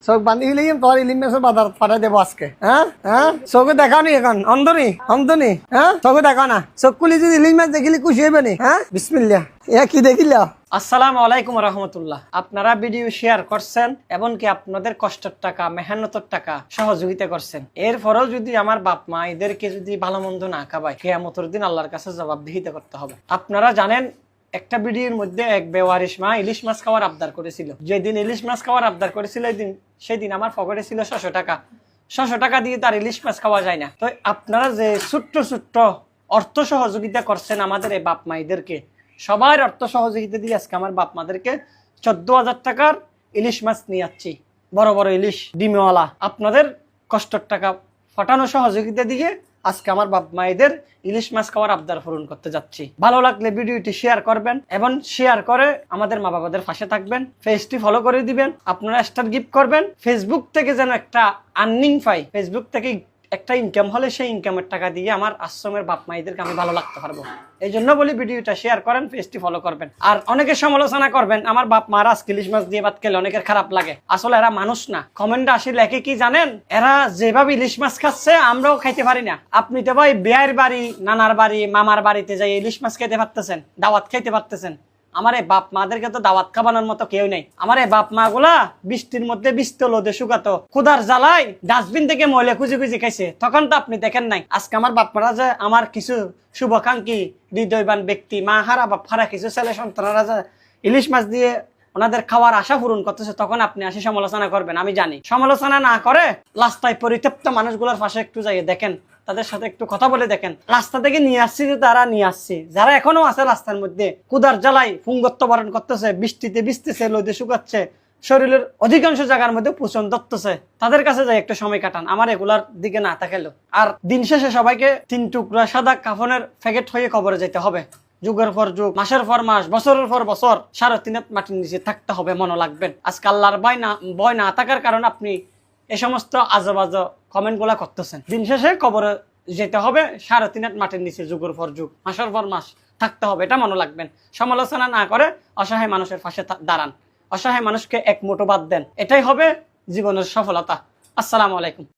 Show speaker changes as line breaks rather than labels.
চোখ বান্ধি ইলিম তোর ইলিম মাছের বাজার পাঠাই দেবো আজকে। হ্যাঁ হ্যাঁ, চোখে দেখাও নি এখন? অন্ধনি হ্যাঁ, চোখে দেখাও না? চোখ খুলি যদি ইলিম মাছ দেখিলে খুশি হইবে নি? হ্যাঁ, বিসমিল্লাহ। এ কি দেখিল?
আসসালামু আলাইকুম রহমতুল্লাহ। আপনারা ভিডিও শেয়ার করছেন, এমনকি আপনাদের কষ্টের টাকা, মেহনতের টাকা সহযোগিতা করছেন। এরপরেও যদি আমার বাপ মা এদেরকে যদি ভালো মন্দ না খাবায়, কিয়ামতের দিন আল্লাহর কাছে জবাবদিহিতা করতে হবে। আপনারা জানেন, একটা ভিডিওর মধ্যে এক বেওয়ারিশ মা ইলিশ মাছ খাওয়ার আবদার করেছিল। যেদিন ইলিশ মাছ খাওয়ার আবদার করেছিল সেদিন আমার পকেটে ছিল 600 টাকা। 600 টাকা দিয়ে তার ইলিশ মাছ খাওয়া যায় না। তো আপনারা যে ছোট্ট ছোট্ট অর্থ সহযোগিতা করছেন আমাদের এই বাপ মাইদেরকে, সবার অর্থ সহযোগিতা দিয়ে আজকে আমার বাপ মাদেরকে 14,000 টাকার ইলিশ মাছ নিয়ে যাচ্ছি। বড় বড় ইলিশ, ডিমওয়ালা। আপনাদের কষ্টের টাকা ফটানো সহযোগিতা দিয়ে আজকে আমার বাপ মায়েদের ইলিশ মাছ খাওয়ার আবদার পূরণ করতে যাচ্ছি। ভালো লাগলে ভিডিওটি শেয়ার করবেন এবং শেয়ার করে আমাদের মা বাবাদের পাশে থাকবেন। পেজটি ফলো করে দিবেন। আপনারা স্টার গিফট করবেন। ফেসবুক থেকে যেন একটা আর্নিং পাই, ফেসবুক থেকে একটা ইনকাম হলে সেই ইনকামের টাকা দিয়ে আমার আশ্রমের বাপ মাইদেরকে আমি ভালো লাগতে পারবো। এই জন্য বলি ভিডিওটা শেয়ার করেন, পেজটি ফলো করবেন। আর অনেকে সমালোচনা করবেন, আমার বাপ মারা আজকে ইলিশ মাছ দিয়ে ভাত খেলে অনেকের খারাপ লাগে। আসলে এরা মানুষ না। কমেন্টে আসি লেখে কি জানেন, এরা যেভাবে ইলিশ মাছ খাচ্ছে আমরাও খাইতে পারি না। আপনি তো ভাই বিয়ের বাড়ি, নানার বাড়ি, মামার বাড়িতে যাই ইলিশ মাছ খেতে পারতেছেন, দাওয়াত খাইতে পারতেছেন। আমার এই বাপ মাদেরকে তো দাওয়াত খাবানোর মতো কেউ নেই। আমার এই বাপ মা গুলা বৃষ্টির মধ্যে বৃষ্টি লোদে শুকাতো, ক্ষুধার জ্বালায় ডাস্টবিন থেকে ময়লা খুঁজে খুঁজে খাইছে। তখন তো আপনি দেখেন নাই। আজকে আমার বাপ মারা যে আমার কিছু শুভাকাঙ্ক্ষী হৃদয়বান ব্যক্তি, মা হারা বাপ হারা কিছু ছেলে সন্তানরা যে ইলিশ মাছ দিয়ে ওনাদের খাওয়ার আশা পূরণ করতেছে, তখন আপনি আসি সমালোচনা করবেন। আমি জানি সমালোচনা না করে রাস্তায় পরিত্যক্ত মানুষগুলোর পাশে একটু যাই দেখেন, তাদের সাথে একটু কথা বলে দেখেন। রাস্তা থেকে নিয়ে আসছি যে তারা নিয়ে আসছে, যারা এখনো আছে রাস্তার মধ্যে ক্ষুধার জ্বালায় পুঙ্গত্ব বরণ করতেছে, বৃষ্টিতে ভিজতেছে, রোদে শুকাচ্ছে, শরীরের অধিকাংশ জায়গার মধ্যে পোষণ ধরতেছে, তাদের কাছে যাই একটা সময় কাটান। আমার এগুলার দিকে না তাকালো। আর দিন শেষে সবাইকে 3 টুকরা সাদা কাফনের প্যাকেট হয়ে কবরে যেতে হবে। যুগের পর যুগ, মাসের পর মাস, বছরের পর বছর 3.5 মাটির নিচে থাকতে হবে। মনে লাগবেন আজকে আল্লাহর ভয় না থাকার কারণে আপনি এ সমস্ত আজেবাজে কমেন্ট গুলা করতেছেন। দিন শেষে কবরে যেতে হবে 3.5 মাটির নিচে, যুগের পর যুগ, মাসের পর মাস থাকতে হবে। এটা মনে লাগবেন। সমালোচনা না করে অসহায় মানুষের পাশে দাঁড়ান, অসহায় মানুষকে এক মুঠো ভাত দেন। এটাই হবে জীবনের সফলতা। আসসালামু আলাইকুম।